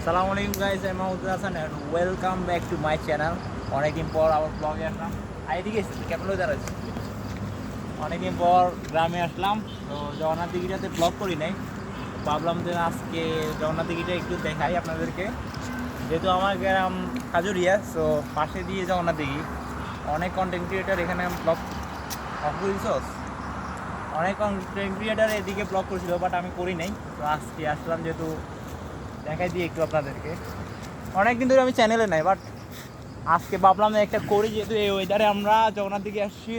আসসালামু আলাইকুম গাইস, আমি Mahmudul Hasan and welcome back to my channel. অনেকদিন পর আবার ব্লগে আসলাম। এদিকে কেমন ওয়েদার আছে? অনেকদিন পর গ্রামে আসলাম, তো জগন্নাথ দিঘিটাতে ব্লগ করি নাই। ভাবলাম যে আজকে জগন্নাথ দিঘিটা একটু দেখাই আপনাদেরকে, যেহেতু আমার গ্রাম খাজুরিয়া, সো পাশে দিয়ে জগন্নাথ দিঘি। অনেক কন্টেন্ট ক্রিয়েটার এখানে ব্লগ করেছিস, অনেক কন্টেন্ট ক্রিয়েটার এদিকে ব্লগ করছিল, বাট আমি করি নাই। তো আজকে আসলাম, যেহেতু দেখাই দিই একটু আপনাদেরকে। অনেকদিন ধরে আমি চ্যানেলে নাই, বাট আজকে ভাবলাম একটা করি, যেহেতু এই ওয়েদারে আমরা জগন্নাথ দিকে আসছি।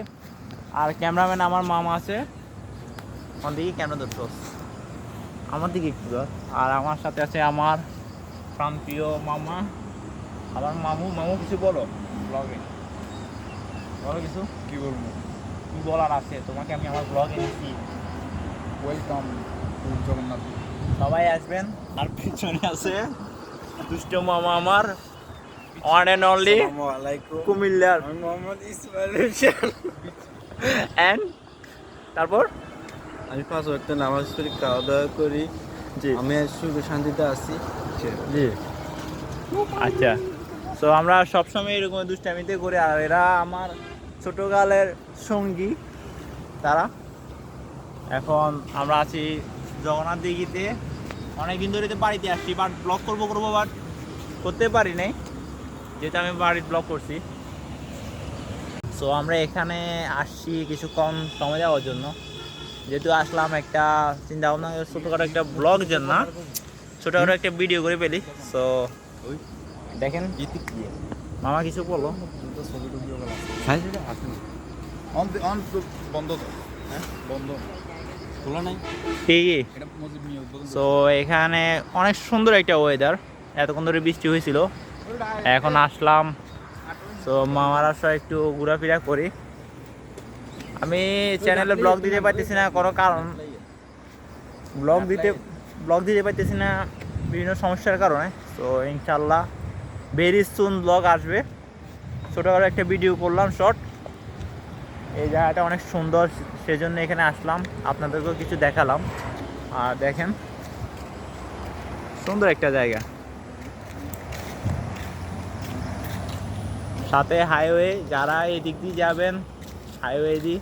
আর ক্যামেরাম্যান আমার মামা আছে, আমার দিকে ক্যামেরা ধরতো, আমার দিকে একটু ধর। আর আমার সাথে আছে আমার প্রাণপ্রিয় মামা, আমার মামু। মামু কিছু বলো ব্লগে, বলো কিছু। কি বলবো? কি বলার আছে? তোমাকে আমি আমার ব্লগে নিচ্ছি, ওয়েলকাম টু জগন্নাথ। সবাই আসবেন। আর পিছনে আছে দুষ্ট মামা আমার, ওয়ান অ্যান্ড অনলি আসসালামু আলাইকুম। কুমিল্লার। আমি মোহাম্মদ ইসমাইল হোসেন। অ্যান্ড তারপর আমি 5 ওয়াক্ত নামাজ পড়ি, খাওয়া দাওয়া করি। জি আমি আজ সুখে শান্তিতে আছি। জি আচ্ছা। সো আমরা সবসময় এরকম দুষ্টামিতে করি, আর এরা আমার ছোটকালের সঙ্গী তারা। এখন আমরা আছি জগন্নাথ দিঘিতে। অনেকদিন ধরে তো বাড়িতে আসছি, বাট ব্লগ করবো বাট করতে পারি নাই, যেহেতু আমি বাড়ির ব্লগ করছি। সো আমরা এখানে আসছি কিছুক্ষণ সময় দেওয়ার জন্য, যেহেতু আসলাম একটা চিন্তা ভাবনা ছোটোখাটো একটা ব্লগ জন্য, ছোটোখাটো একটা ভিডিও করে ফেলি। সো দেখেন মামা কিছু বলো। বন্ধ তো, হ্যাঁ বন্ধ, খোলা নাই। ঠিকই। এটা মসজিদ নিয়ে উদ্বোধন। সো এখানে অনেক সুন্দর একটা ওয়েদার, এতক্ষণ ধরে বৃষ্টি হয়েছিল, এখন আসলাম। সো মামার আসা একটু ঘোরাফেরা করি। আমি চ্যানেলে ব্লগ দিতে পারতেছি না, কোনো কারণ ব্লগ দিতে পারতেছি না বিভিন্ন সমস্যার কারণে। তো ইনশাল্লাহ ভেরি সুন ব্লগ আসবে। ছোটোখাটো একটা ভিডিও করলাম শর্ট। এই জায়গাটা অনেক সুন্দর, সেজন্য এখানে আসলাম, আপনাদেরকেও কিছু দেখালাম। আর দেখেন সুন্দর একটা জায়গা, সাথে হাইওয়ে। যারা এই দিক দিয়ে যাবেন হাইওয়ে দিয়ে,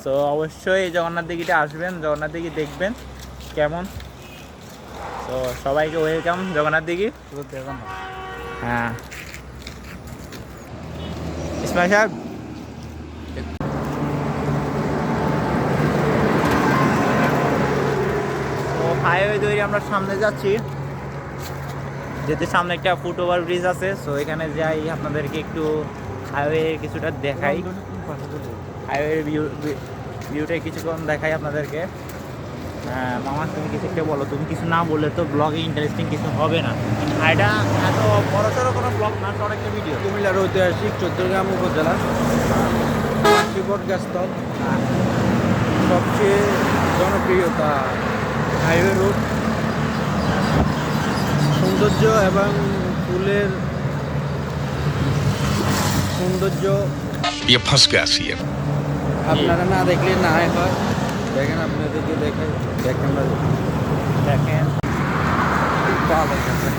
তো অবশ্যই জগন্নাথ দিঘিটা আসবেন, জগন্নাথ দিঘি দেখবেন কেমন। তো সবাইকে ওয়েলকাম জগন্নাথ দিঘি। হ্যাঁ ইসমাইল সাহেব, তো হাইওয়ে ধরে আমরা সামনে যাচ্ছি, যেতে সামনে একটা ফুটওভার ব্রিজ আছে। সো এখানে যাই, আপনাদেরকে একটু হাইওয়ে কিছুটা দেখাই, হাইওয়ের ভিউটা কিছুক্ষণ দেখাই আপনাদেরকে। হ্যাঁ মামা, তুমি কিছু একটা বলো। তুমি কিছু না বললে তো ব্লগে ইন্টারেস্টিং কিছু হবে না। আর এটা এত বড় সড়ো কোনো ব্লগ না, শর্ট একটা ভিডিও। কুমিল্লার ঐতিহাসিক চৌদ্দগ্রাম উপজেলা বটগাছতল সবচেয়ে জনপ্রিয়তা হাইওয়ে রোড, সৌন্দর্য এবং ফুলের সৌন্দর্য ये फंस गया सी है। আপনারা না দেখলে না হয়। দেখেন, আপনাদেরকে দেখেন, দেখেন দেখেন ভালো লাগছে।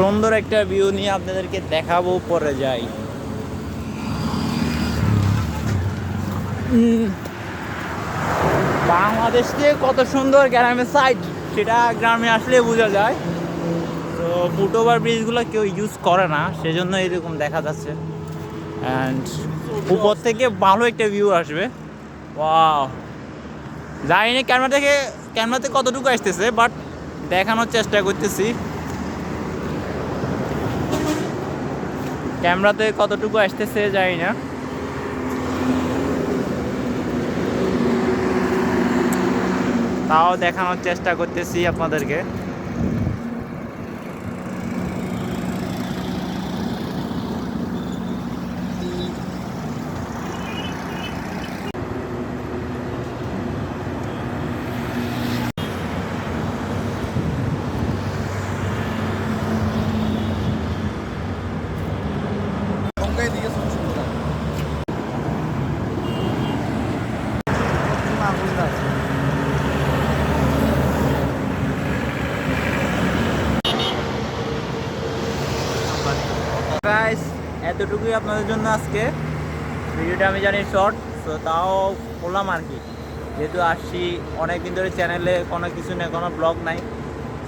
সুন্দর একটা ভিউ নিয়ে আপনাদেরকে দেখাবো, পরে যাই। বাংলাদেশ থেকে কত সুন্দর গ্রামের সাইড, সেটা গ্রামে আসলে বোঝা যায়। তো ফুটওভার ব্রিজগুলো কেউ ইউজ করে না, সেজন্য এরকম দেখা যাচ্ছে। অ্যান্ড উপর থেকে ভালো একটা ভিউ আসবে। ওয়াও, জানি না ক্যামেরাতে কতটুকু আসতেছে, বাট দেখানোর চেষ্টা করতেছি। ক্যামেরাতে কতটুকু আসতেছে জানি না, তাও দেখানোর চেষ্টা করতেছি আপনাদেরকে। গাইস এতটুকুই আপনাদের জন্য আজকে ভিডিওটা। আমি জানি শর্ট, তো তাও করলাম আর কি, যেহেতু আসছি অনেক দিন ধরে চ্যানেলে কোনো কিছু নেই, কোনো ব্লগ নাই,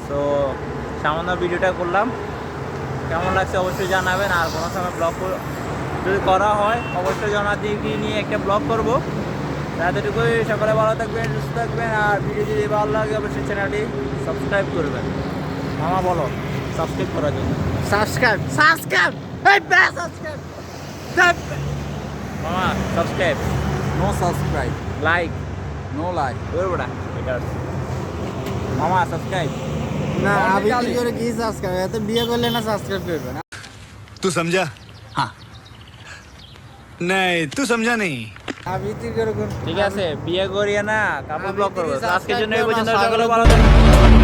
সো সামান্য ভিডিওটা করলাম। কেমন লাগছে অবশ্যই জানাবেন। আর কোনো সময় ব্লগ যদি করা হয় অবশ্যই জনাদিকে নিয়ে একটা ব্লগ করব। এতটুকুই, সকলে ভালো থাকবেন, সুস্থ থাকবেন। আর ভিডিও যদি ভালো লাগে অবশ্যই চ্যানেলটি সাবস্ক্রাইব করবেন। মামা বলো সাবস্ক্রাইব করার জন্য। সাবস্ক্রাইব এই ব্যাস সাবস্ক্রাইব মামা subscribe, no subscribe like, no like বড়া এটা মামা সাবস্ক্রাইব। না আমি কি করে কি সাবস্ক্রাইব, এত বিয়ে করলে না সাবস্ক্রাইব করবে না। तू समझा? हाँ नहीं तू समझा नहीं। আমি কি করে ঠিক আছে, বিয়ে করিয়ে না কাপড় ব্লগ করবো। যদি তো আজকের জন্য এই subscribe পর্যন্ত। করো না, সকলে সাগরে ভালো থাকবেন।